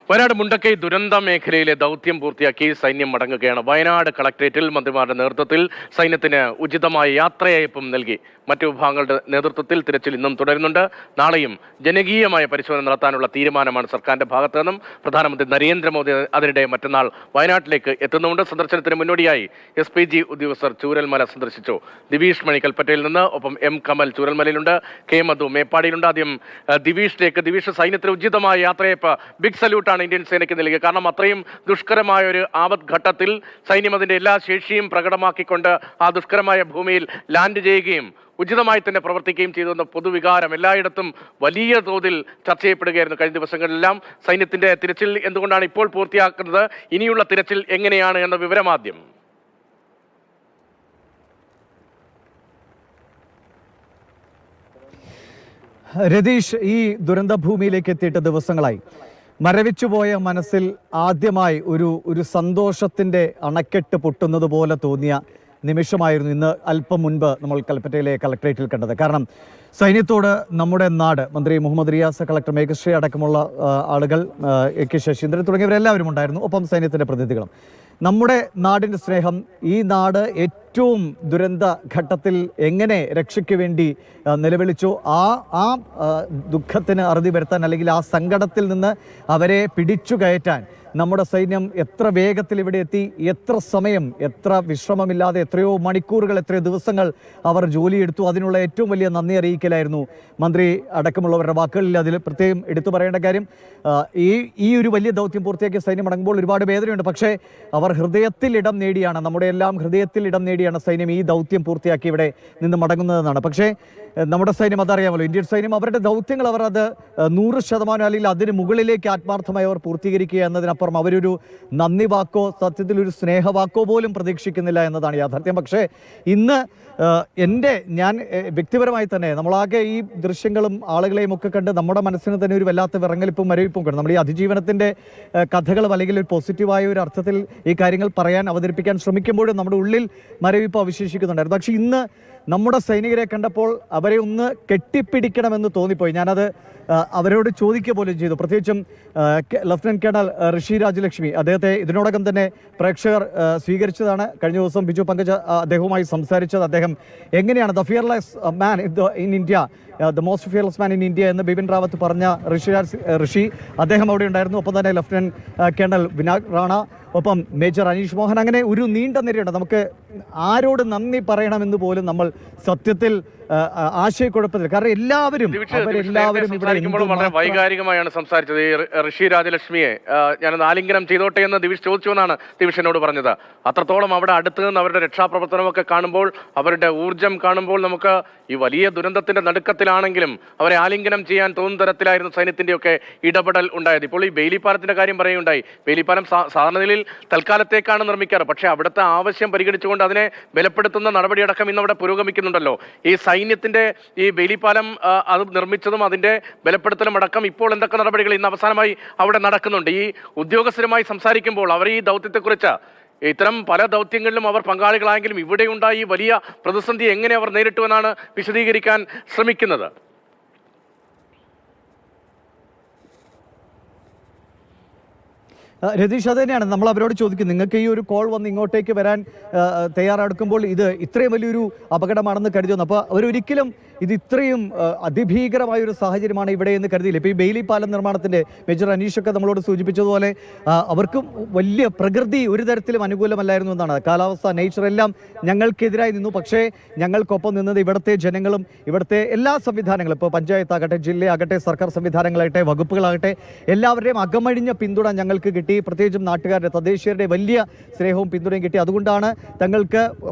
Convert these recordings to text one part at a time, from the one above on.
വയനാട് മുണ്ടക്കൈ ദുരന്ത മേഖലയിലെ ദൗത്യം പൂർത്തിയാക്കി സൈന്യം മടങ്ങുകയാണ്. വയനാട് കളക്ടറേറ്റിൽ മന്ത്രിമാരുടെ നേതൃത്വത്തിൽ സൈന്യത്തിന് ഉചിതമായ യാത്രയയപ്പും നൽകി. മറ്റു വിഭാഗങ്ങളുടെ നേതൃത്വത്തിൽ തിരച്ചിൽ ഇന്നും തുടരുന്നുണ്ട്. നാളെയും ജനകീയമായ പരിശോധന നടത്താനുള്ള തീരുമാനമാണ് സർക്കാരിന്റെ ഭാഗത്തു നിന്നും. പ്രധാനമന്ത്രി നരേന്ദ്രമോദി അതിനിടെ മറ്റന്നാൾ വയനാട്ടിലേക്ക് എത്തുന്നുണ്ട്. സന്ദർശനത്തിന് മുന്നോടിയായി SPG ഉദ്യോഗസ്ഥർ ചൂരൽമല സന്ദർശിച്ചു. ദിവീഷ് മണി കൽപ്പറ്റയിൽ നിന്ന്, ഒപ്പം M കമൽ ചൂരൽമലയിലുണ്ട്, K മധു മേപ്പാടിയിലുണ്ട്. ആദ്യം ദിവീഷിലേക്ക്. ദിവീഷ്, സൈന്യത്തിന് ഉചിതമായ യാത്രയയപ്പ്, ബിഗ് സല്യൂട്ടാണ് ഇന്ത്യൻ സേനയ്ക്ക് നൽകിയ. കാരണം അത്രയും ദുഷ്കരമായ ഒരു ആപത് ഘട്ടത്തിൽ സൈന്യം അതിന്റെ എല്ലാ ശേഷിയും പ്രകടമാക്കിക്കൊണ്ട് ആ ദുഷ്കരമായ ഭൂമിയിൽ ലാൻഡ് ചെയ്യുകയും ഉചിതമായി തന്നെ പ്രവർത്തിക്കുകയും ചെയ്തുവെന്ന പൊതുവികാരം എല്ലായിടത്തും വലിയ തോതിൽ ചർച്ച ചെയ്യപ്പെടുകയായിരുന്നു കഴിഞ്ഞ ദിവസങ്ങളിലെല്ലാം. സൈന്യത്തിന്റെ തിരച്ചിൽ എന്തുകൊണ്ടാണ് ഇപ്പോൾ പൂർത്തിയാക്കുന്നത്, ഇനിയുള്ള തിരച്ചിൽ എങ്ങനെയാണ് എന്ന വിവരമാദ്യം. രതീഷ്, ഈ ദുരന്ത ഭൂമിയിലേക്ക് എത്തിയിട്ട് ദിവസങ്ങളായി. മരവിച്ചുപോയ മനസ്സിൽ ആദ്യമായി ഒരു സന്തോഷത്തിൻ്റെ അണക്കെട്ട് പൊട്ടുന്നത് പോലെ തോന്നിയ നിമിഷമായിരുന്നു ഇന്ന് അല്പം മുൻപ് നമ്മൾ കൽപ്പറ്റയിലെ കളക്ടറേറ്റിൽ കണ്ടത്. കാരണം സൈന്യത്തോട് നമ്മുടെ നാട്, മന്ത്രി മുഹമ്മദ് റിയാസ്, കളക്ടർ മേഘശ്രീ അടക്കമുള്ള ആളുകൾ, AK ശശീന്ദ്രൻ തുടങ്ങിയവരെല്ലാവരും ഉണ്ടായിരുന്നു. ഒപ്പം സൈന്യത്തിൻ്റെ പ്രതിനിധികളും. നമ്മുടെ നാടിൻ്റെ സ്നേഹം, ഈ നാട് ഏറ്റവും ദുരന്ത ഘട്ടത്തിൽ എങ്ങനെ രക്ഷയ്ക്ക് വേണ്ടി നിലവിളിച്ചു, ആ ദുഃഖത്തിന് അറുതി വരുത്താൻ, അല്ലെങ്കിൽ ആ സങ്കടത്തിൽ നിന്ന് അവരെ പിടിച്ചു കയറ്റാൻ നമ്മുടെ സൈന്യം എത്ര വേഗത്തിൽ ഇവിടെ എത്തി, എത്ര സമയം, എത്ര വിശ്രമമില്ലാതെ, എത്രയോ മണിക്കൂറുകൾ, എത്രയോ ദിവസങ്ങൾ അവർ ജോലിയെടുത്തു. അതിനുള്ള ഏറ്റവും വലിയ നന്ദി അറിയിക്കലായിരുന്നു മന്ത്രി അടക്കമുള്ളവരുടെ വാക്കുകളിൽ. അതിൽ പ്രത്യേകം എടുത്തു പറയേണ്ട കാര്യം, ഈ ഒരു വലിയ ദൗത്യം പൂർത്തിയാക്കിയ സൈന്യം അടങ്ങുമ്പോൾ ഒരുപാട് വേദനയുണ്ട്. പക്ഷേ അവർ ഹൃദയത്തിൽ ഇടം നേടിയാണ്, നമ്മുടെ എല്ലാം ഹൃദയത്തിൽ ഇടം നേടിയാണ് സൈന്യം ഈ ദൗത്യം പൂർത്തിയാക്കി ഇവിടെ നിന്ന് മടങ്ങുന്നതെന്നാണ്. പക്ഷേ നമ്മുടെ സൈന്യം അതറിയാമല്ലോ, ഇന്ത്യൻ സൈന്യം അവരുടെ ദൗത്യങ്ങൾ അവർ അത് 100% അല്ലെങ്കിൽ അതിന് മുകളിലേക്ക് ആത്മാർത്ഥമായി അവർ പൂർത്തീകരിക്കുക എന്നതിനപ്പുറം അവരൊരു നന്ദി വാക്കോ സത്യത്തിൽ ഒരു സ്നേഹവാക്കോ പോലും പ്രതീക്ഷിക്കുന്നില്ല എന്നതാണ് യാഥാർത്ഥ്യം. പക്ഷേ ഇന്ന് ഞാൻ വ്യക്തിപരമായി തന്നെ നമ്മളാകെ ഈ ദൃശ്യങ്ങളും ആളുകളെയും ഒക്കെ കണ്ട് നമ്മുടെ മനസ്സിന് തന്നെ ഒരു വല്ലാത്ത വിറങ്ങലിപ്പും മരവിപ്പും കണ്ടു. നമ്മൾ ഈ അതിജീവനത്തിൻ്റെ കഥകളും അല്ലെങ്കിൽ ഒരു പോസിറ്റീവായ ഒരു അർത്ഥത്തിൽ ഈ കാര്യങ്ങൾ പറയാൻ, അവതരിപ്പിക്കാൻ ശ്രമിക്കുമ്പോഴും നമ്മുടെ ഉള്ളിൽ മരവിപ്പ് അവശേഷിക്കുന്നുണ്ടായിരുന്നു. പക്ഷേ ഇന്ന് നമ്മുടെ സൈനികരെ കണ്ടപ്പോൾ അവരെ ഒന്ന് കെട്ടിപ്പിടിക്കണമെന്ന് തോന്നിപ്പോയി. ഞാനത് അവരോട് ചോദിക്കുക പോലും ചെയ്തു. പ്രത്യേകിച്ചും ലഫ്റ്റനന്റ് കേണൽ ഋഷി രാജലക്ഷ്മി, അദ്ദേഹത്തെ ഇതിനോടകം തന്നെ പ്രേക്ഷകർ സ്വീകരിച്ചതാണ്. കഴിഞ്ഞ ദിവസം ബിജു പങ്കജ് അദ്ദേഹവുമായി സംസാരിച്ചത്. അദ്ദേഹം എങ്ങനെയാണ് the fearless man in India, the most fearless man in India എന്ന് ബിപിൻ റാവത്ത് പറഞ്ഞ ഋഷി അദ്ദേഹം അവിടെ ഉണ്ടായിരുന്നു. ഒപ്പം തന്നെ ലഫ്റ്റനന്റ് കേണൽ വിനായക് റാണ, ഒപ്പം മേജർ അനീഷ് മോഹൻ, അങ്ങനെ ഒരു നീണ്ട നിരയുണ്ട്. നമുക്ക് ആരോട് നന്ദി പറയണമെന്ന് പോലും നമ്മൾ സത്യത്തിൽ ആശയക്കുഴപ്പത്തിൽ. കാരണം എല്ലാവരും വളരെ വൈകാരികമായാണ് സംസാരിച്ചത്. ഈ ഋഷി രാജലക്ഷ്മിയെ ഞാൻ ആലിംഗനം ചെയ്തോട്ടെ എന്ന് ദിവിഷ് ചോദിച്ചു എന്നാണ് ദിവിഷ് എന്നോട് പറഞ്ഞത്. അത്രത്തോളം അവിടെ അടുത്ത് നിന്ന് അവരുടെ രക്ഷാപ്രവർത്തനമൊക്കെ കാണുമ്പോൾ, അവരുടെ ഊർജം കാണുമ്പോൾ നമുക്ക് ഈ വലിയ ദുരന്തത്തിന്റെ നടുക്കത്തിലാണെങ്കിലും അവരെ ആലിംഗനം ചെയ്യാൻ തോന്നുന്ന തരത്തിലായിരുന്നു സൈന്യത്തിന്റെയൊക്കെ ഇടപെടൽ ഉണ്ടായത്. ഇപ്പോൾ ഈ ബെയിലിപ്പാലത്തിന്റെ കാര്യം പറയുകയുണ്ടായി. ബെയിലിപ്പാലം സാധാരണ നിലയിൽ തൽക്കാലത്തേക്കാണ് നിർമ്മിക്കാറ്. പക്ഷേ അവിടുത്തെ ആവശ്യം പരിഗണിച്ചുകൊണ്ട് അതിനെ ബലപ്പെടുത്തുന്ന നടപടിയടക്കം ഇന്ന് അവിടെ പുരോഗമിക്കുന്നുണ്ടല്ലോ. ഈ സൈന്യത്തിന്റെ ഈ ബെയിലിപ്പാലം അത് നിർമ്മിച്ചതും അതിന്റെ ബലപ്പെടുത്തലും അടക്കം ഇപ്പോൾ എന്തൊക്കെ നടപടികൾ ഇന്ന് അവസാനമായി അവിടെ നടക്കുന്നുണ്ട്. ഈ ഉദ്യോഗസ്ഥരുമായി സംസാരിക്കുമ്പോൾ അവർ ഈ ദൗത്യത്തെക്കുറിച്ച്, ഇത്തരം പല ദൗത്യങ്ങളിലും അവർ പങ്കാളികളായെങ്കിലും ഇവിടെയുണ്ടായി വലിയ പ്രതിസന്ധി എങ്ങനെ അവർ നേരിട്ടുവെന്നാണ് വിശദീകരിക്കാൻ ശ്രമിക്കുന്നത്. രതീഷ്, അത് തന്നെയാണ് നമ്മൾ അവരോട് ചോദിക്കുന്നത്. നിങ്ങൾക്ക് ഈ ഒരു കോൾ വന്ന് ഇങ്ങോട്ടേക്ക് വരാൻ തയ്യാറെടുക്കുമ്പോൾ ഇത് ഇത്രയും വലിയൊരു അപകടമാണെന്ന് കരുതുന്നു. അപ്പോൾ അവരൊരിക്കലും ഇത് ഇത്രയും അതിഭീകരമായ ഒരു സാഹചര്യമാണ് ഇവിടെ എന്ന് കരുതിയില്ല. ഇപ്പോൾ ഈ ബെയിലി പാലം നിർമ്മാണത്തിൻ്റെ മേജർ അനീഷൊക്കെ നമ്മളോട് സൂചിപ്പിച്ചതുപോലെ അവർക്കും വലിയ പ്രകൃതി ഒരു തരത്തിലും അനുകൂലമല്ലായിരുന്നു എന്നാണ്. കാലാവസ്ഥ, നേച്ചർ എല്ലാം ഞങ്ങൾക്കെതിരായി നിന്നു. പക്ഷേ ഞങ്ങൾക്കൊപ്പം നിന്നത് ഇവിടുത്തെ ജനങ്ങളും ഇവിടുത്തെ എല്ലാ സംവിധാനങ്ങളും, ഇപ്പോൾ പഞ്ചായത്താകട്ടെ, ജില്ലയാകട്ടെ, സർക്കാർ സംവിധാനങ്ങളാകട്ടെ, വകുപ്പുകളാകട്ടെ, എല്ലാവരുടെയും അകമഴിഞ്ഞ പിന്തുണ ഞങ്ങൾക്ക് കിട്ടി. പ്രത്യേകിച്ചും നാട്ടുകാരുടെ, തദ്ദേശീയരുടെ വലിയ സ്നേഹവും പിന്തുണയും കിട്ടി. അതുകൊണ്ടാണ് തങ്ങൾക്ക്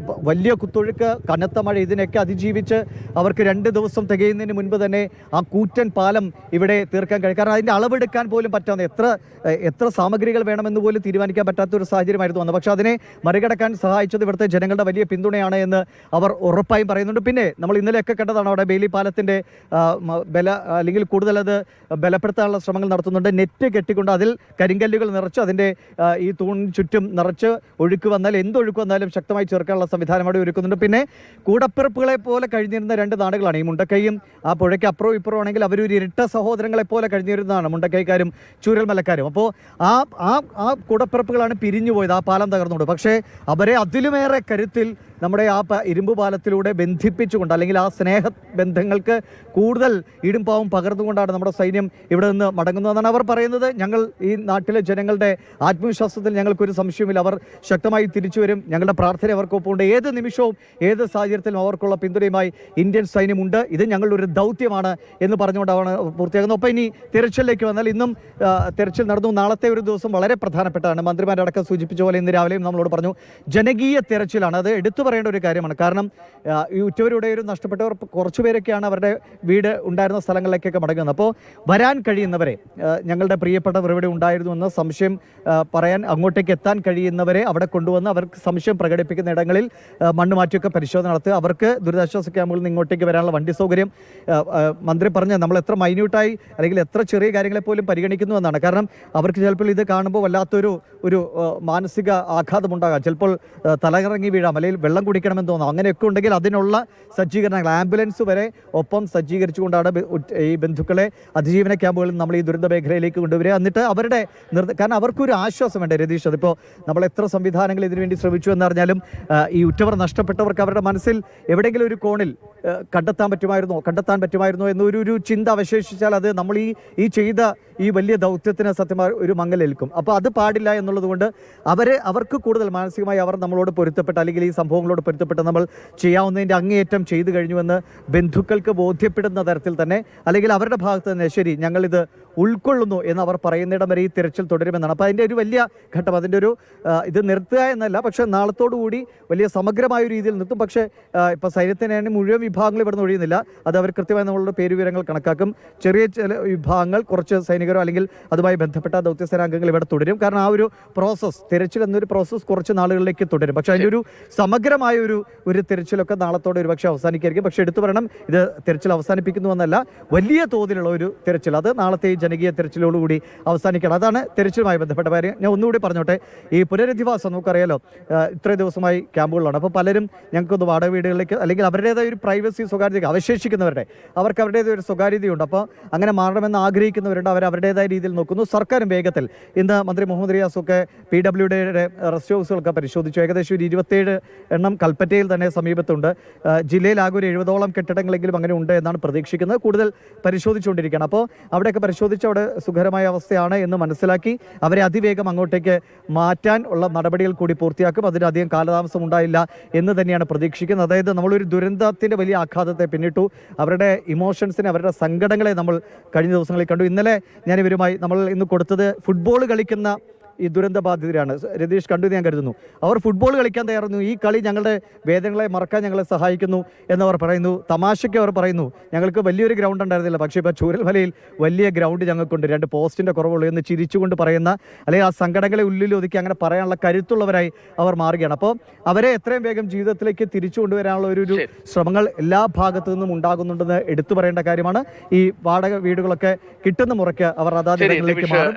വലിയ കുത്തൊഴുക്ക്, കനത്ത മഴ, ഇതിനൊക്കെ അതിജീവിച്ച് അവർക്ക് 2 ദിവസം തികയുന്നതിന് മുൻപ് തന്നെ ആ കൂറ്റൻ പാലം ഇവിടെ തീർക്കാൻ കഴിയും. കാരണം അതിൻ്റെ അളവെടുക്കാൻ പോലും പറ്റാവുന്ന എത്ര സാമഗ്രികൾ വേണമെന്ന് പോലും തീരുമാനിക്കാൻ പറ്റാത്തൊരു സാഹചര്യമായിരുന്നു വന്നത്. പക്ഷേ അതിനെ മറികടക്കാൻ സഹായിച്ചത് ഇവിടുത്തെ ജനങ്ങളുടെ വലിയ പിന്തുണയാണ് എന്ന് അവർ ഉറപ്പായും പറയുന്നുണ്ട്. പിന്നെ നമ്മൾ ഇന്നലെയൊക്കെ കണ്ടതാണ്, അവിടെ ബെയിലി പാലത്തിൻ്റെ അല്ലെങ്കിൽ കൂടുതൽ അത് ബലപ്പെടുത്താനുള്ള ശ്രമങ്ങൾ നടത്തുന്നുണ്ട്. നെറ്റ് കെട്ടിക്കൊണ്ട് അതിൽ കരിങ്കല്ലുകൾ നിറച്ച് അതിൻ്റെ ഈ തൂണിന് ചുറ്റും നിറച്ച് ഒഴുക്ക് വന്നാൽ, എന്തൊഴുക്ക് വന്നാലും ശക്തമായി ചേർക്കാനുള്ള സംവിധാനം അവിടെ ഒരുക്കുന്നുണ്ട്. പിന്നെ കൂടപ്പിറപ്പുകളെ പോലെ കഴിഞ്ഞിരുന്ന 2 നാടുകൾ കൂടപ്പിറപ്പുകളാണ്. ഈ മുണ്ടക്കൈയും ആ പുഴയ്ക്ക് അപ്പുറവും ഇപ്പുറവും ആണെങ്കിൽ അവരൊരു ഇരട്ട സഹോദരങ്ങളെ പോലെ കഴിഞ്ഞിരുന്നതാണ് മുണ്ടക്കൈക്കാരും ചൂരൽമലക്കാരും. അപ്പോൾ ആ ആ ആ കൂടപ്പിറപ്പുകളാണ് പിരിഞ്ഞു പോയത്, ആ പാലം തകർന്നുകൊണ്ട്. പക്ഷേ അവരെ അതിലുമേറെ കരുത്തിൽ നമ്മുടെ ആ ഇരുമ്പ് പാലത്തിലൂടെ ബന്ധിപ്പിച്ചുകൊണ്ട്, അല്ലെങ്കിൽ ആ സ്നേഹ ബന്ധങ്ങൾക്ക് കൂടുതൽ ഈടും പാവും പകർന്നുകൊണ്ടാണ് നമ്മുടെ സൈന്യം ഇവിടെ നിന്ന് മടങ്ങുന്നതെന്നാണ് അവർ പറയുന്നത്. ഞങ്ങൾ ഈ നാട്ടിലെ ജനങ്ങളുടെ ആത്മവിശ്വാസത്തിൽ ഞങ്ങൾക്കൊരു സംശയമില്ല. അവർ ശക്തമായി തിരിച്ചു വരും. ഞങ്ങളുടെ പ്രാർത്ഥന അവർക്കൊപ്പമുണ്ട്. ഏത് നിമിഷവും ഏത് സാഹചര്യത്തിലും അവർക്കുള്ള പിന്തുണയുമായി ഇന്ത്യൻ സൈന്യമുണ്ട്. ഇത് ഞങ്ങളുടെ ഒരു ദൗത്യമാണ് എന്ന് പറഞ്ഞുകൊണ്ടാണ് പൂർത്തിയാകുന്നത്. ഒപ്പം ഇനി തിരച്ചിലേക്ക് വന്നാൽ ഇന്നും തിരച്ചിൽ നടന്നു. നാളത്തെ ഒരു ദിവസം വളരെ പ്രധാനപ്പെട്ടതാണ്. മന്ത്രിമാരടക്കം സൂചിപ്പിച്ച പോലെ ഇന്ന് രാവിലെയും നമ്മളോട് പറഞ്ഞു, ജനകീയ തിരച്ചിലാണ്. അത് എടുത്തു പറയേണ്ട ഒരു കാര്യമാണ്. കാരണം ഈ ഉറ്റവരുടെ ഒരു നഷ്ടപ്പെട്ടവർ കുറച്ചുപേരൊക്കെയാണ് അവരുടെ വീട് ഉണ്ടായിരുന്ന സ്ഥലങ്ങളിലേക്കൊക്കെ മടങ്ങുന്നത്. അപ്പോൾ വരാൻ കഴിയുന്നവരെ, ഞങ്ങളുടെ പ്രിയപ്പെട്ടവർ ഇവിടെ ഉണ്ടായിരുന്നു എന്ന സംശയം പറയാൻ അങ്ങോട്ടേക്ക് എത്താൻ കഴിയുന്നവരെ അവിടെ കൊണ്ടുവന്ന് അവർക്ക് സംശയം പ്രകടിപ്പിക്കുന്ന ഇടങ്ങളിൽ മണ്ണ് മാറ്റിയൊക്കെ പരിശോധന നടത്തുക. അവർക്ക് ദുരിതാശ്വാസ ക്യാമ്പുകളിൽ നിന്ന് ഇങ്ങോട്ടേക്ക് വരാനുള്ള വണ്ടി സൗകര്യം മന്ത്രി പറഞ്ഞ നമ്മൾ എത്ര മൈന്യൂട്ടായി അല്ലെങ്കിൽ എത്ര ചെറിയ കാര്യങ്ങളെ പോലും പരിഗണിക്കുന്നു എന്നാണ്. കാരണം അവർക്ക് ചിലപ്പോൾ ഇത് കാണുമ്പോൾ വല്ലാത്തൊരു മാനസിക ആഘാതമുണ്ടാകാം. ചിലപ്പോൾ തലകറങ്ങി വീഴാം, അല്ലെങ്കിൽ വെള്ളം കുടിക്കണമെന്ന് തോന്നാം. അങ്ങനെയൊക്കെ ഉണ്ടെങ്കിൽ അതിനുള്ള സജ്ജീകരണങ്ങൾ, ആംബുലൻസ് വരെ ഒപ്പം സജ്ജീകരിച്ചുകൊണ്ടാണ് ഈ ബന്ധുക്കളെ അതിജീവന ക്യാമ്പുകളിൽ നമ്മൾ ഈ ദുരന്ത മേഖലയിലേക്ക് കൊണ്ടുവരിക. എന്നിട്ട് അവരുടെ കാരണം അവർക്കൊരു ആശ്വാസം വേണ്ടേ രതീഷ്. അതിപ്പോൾ നമ്മൾ എത്ര സംവിധാനങ്ങൾ ഇതിനുവേണ്ടി ശ്രമിച്ചു എന്നറിഞ്ഞാലും ഈ ഉറ്റവർ നഷ്ടപ്പെട്ടവർക്ക് അവരുടെ മനസ്സിൽ എവിടെയെങ്കിലും ഒരു കോണിൽ കണ്ടെത്താൻ പറ്റുമായിരുന്നോ എന്നൊരു ചിന്ത അവശേഷിച്ചാൽ അത് നമ്മൾ ഈ ചെയ്ത ഈ വലിയ ദൗത്യത്തിന് സത്യമായി ഒരു മങ്ങലേൽക്കും. അപ്പോൾ അത് പാടില്ല എന്നുള്ളത് കൊണ്ട് അവർക്ക് കൂടുതൽ മാനസികമായി അവർ നമ്മളോട് പൊരുത്തപ്പെട്ട്, അല്ലെങ്കിൽ ഈ സംഭവങ്ങളോട് പൊരുത്തപ്പെട്ട് നമ്മൾ ചെയ്യാവുന്നതിൻ്റെ അങ്ങേയറ്റം ചെയ്തു കഴിഞ്ഞുവെന്ന് ബന്ധുക്കൾക്ക് ബോധ്യപ്പെടുന്ന തരത്തിൽ തന്നെ, അല്ലെങ്കിൽ അവരുടെ ഭാഗത്ത് തന്നെ ശരി ഞങ്ങളിത് ഉൾക്കൊള്ളുന്നു എന്ന് അവർ പറയുന്നിടം വരെ ഈ തിരച്ചിൽ തുടരുമെന്നാണ്. അപ്പോൾ അതിൻ്റെ ഒരു വലിയ ഘട്ടം, അതിൻ്റെ ഒരു ഇത് നിർത്തുക എന്നല്ല, പക്ഷേ നാളത്തോടുകൂടി വലിയ സമഗ്രമായ ഒരു രീതിയിൽ നിർത്തും. പക്ഷേ ഇപ്പോൾ സൈന്യത്തിനെ മുഴുവൻ വിഭാഗങ്ങൾ ഇവിടെ നിന്ന് ഒഴിയുന്നില്ല. അത് അവർ കൃത്യമായി നമ്മളുടെ പേരുവിവരങ്ങൾ കണക്കാക്കും. ചെറിയ ചില വിഭാഗങ്ങൾ, കുറച്ച് സൈനികരോ അല്ലെങ്കിൽ അതുമായി ബന്ധപ്പെട്ട ദൗത്യസേനാംഗങ്ങൾ ഇവിടെ തുടരും. കാരണം ആ ഒരു പ്രോസസ്സ്, തിരച്ചിൽ എന്നൊരു പ്രോസസ്സ് കുറച്ച് നാളുകളിലേക്ക് തുടരും. പക്ഷേ അതിൻ്റെ സമഗ്രമായ ഒരു തിരച്ചിലൊക്കെ നാളത്തോടെ ഒരു പക്ഷേ അവസാനിക്കായിരിക്കും. പക്ഷേ എടുത്തു പറയണം, ഇത് തിരച്ചിൽ അവസാനിപ്പിക്കുന്നുവെന്നല്ല, വലിയ തോതിലുള്ള ഒരു തിരച്ചിൽ അത് നാളത്തെ ഈ ജനകീയ തിരച്ചിലോടുകൂടി അവസാനിക്കണം. അതാണ് തിരച്ചിലുമായി ബന്ധപ്പെട്ട കാര്യം. ഞാൻ ഒന്നുകൂടി പറഞ്ഞോട്ടെ, ഈ പുനരധിവാസം നമുക്കറിയാലോ ഇത്രയും ദിവസമായി ക്യാമ്പുകളിലാണ്. അപ്പോൾ പലരും ഞങ്ങൾക്കൊന്ന് വാടക വീടുകളിലേക്ക്, അല്ലെങ്കിൽ അവരുടേതായ ഒരു പ്രൈവസി, സ്വകാര്യത അവശേഷിക്കുന്നവരുടെ അവർക്ക് അവരുടേതായ ഒരു സ്വകാര്യതയുണ്ട്. അപ്പോൾ അങ്ങനെ മാറണമെന്ന് ആഗ്രഹിക്കുന്നവരുണ്ട്. അവരുടേതായ രീതിയിൽ നോക്കുന്നു. സർക്കാരും വേഗത്തിൽ ഇന്ന് മന്ത്രി മുഹമ്മദ് റിയാസൊക്കെ PWDയുടെ റെസ്റ്റ് ഹൗസുകളൊക്കെ പരിശോധിച്ചു. ഏകദേശം ഒരു 27 എണ്ണം കൽപ്പറ്റയിൽ തന്നെ സമീപത്തുണ്ട്. ജില്ലയിൽ ആകെ ഒരു 70ഓളം കെട്ടിടങ്ങളെങ്കിലും അങ്ങനെ ഉണ്ട് എന്നാണ് പ്രതീക്ഷിക്കുന്നത്. കൂടുതൽ പരിശോധിച്ചുകൊണ്ടിരിക്കുകയാണ്. അപ്പോൾ അവിടെയൊക്കെ പരിശോധിച്ച് അവിടെ സുഖകരമായ അവസ്ഥയാണ് എന്ന് മനസ്സിലാക്കി അവരെ അതിവേഗം അങ്ങോട്ടേക്ക് മാറ്റാൻ ഉള്ള നടപടികൾ കൂടി പൂർത്തിയാക്കും. അതിനധികം കാലതാമസം ഉണ്ടായില്ല എന്ന് തന്നെയാണ് പ്രതീക്ഷിക്കുന്നത്. അതായത് നമ്മളൊരു ദുരന്തത്തിൻ്റെ വലിയ ആഘാതത്തെ പിന്നിട്ടു, അവരുടെ ഇമോഷൻസിനെ, അവരുടെ സങ്കടങ്ങളെ നമ്മൾ കഴിഞ്ഞ ദിവസങ്ങളിൽ കണ്ടു. ഇന്നലെ ഞാൻ ഇവരുമായി നമ്മൾ ഇന്ന് കൊടുത്തത് ഫുട്ബോൾ കളിക്കുന്ന ഈ ദുരന്തബാധിതരാണ്. രതീഷ് കണ്ടു ഞാൻ കരുതുന്നു. അവർ ഫുട്ബോൾ കളിക്കാൻ തയ്യാറുന്നു. ഈ കളി ഞങ്ങളുടെ വേദനകളെ മറക്കാൻ ഞങ്ങളെ സഹായിക്കുന്നു എന്നവർ പറയുന്നു. തമാശയ്ക്ക് അവർ പറയുന്നു, ഞങ്ങൾക്ക് വലിയൊരു ഗ്രൗണ്ട് ഉണ്ടായിരുന്നില്ല, പക്ഷേ ഇപ്പോൾ ചൂരൽമലയിൽ വലിയ ഗ്രൗണ്ട് ഞങ്ങൾക്കുണ്ട്, 2 പോസ്റ്റിൻ്റെ കുറവുള്ളൂ എന്ന് ചിരിച്ചുകൊണ്ട് പറയുന്ന, അല്ലെങ്കിൽ ആ സങ്കടങ്ങളെ ഉള്ളിൽ ഒതുക്കി അങ്ങനെ പറയാനുള്ള കരുത്തുള്ളവരായി അവർ മാറുകയാണ്. അപ്പോൾ അവരെ എത്രയും വേഗം ജീവിതത്തിലേക്ക് തിരിച്ചു കൊണ്ടുവരാനുള്ള ഒരു ശ്രമങ്ങൾ എല്ലാ ഭാഗത്തു നിന്നും ഉണ്ടാകുന്നുണ്ടെന്ന് എടുത്തു പറയേണ്ട കാര്യമാണ്. ഈ വാടക വീടുകളൊക്കെ കിട്ടുന്ന മുറയ്ക്ക് അവർ അതാത് ഇടങ്ങളിലേക്ക് മാറും.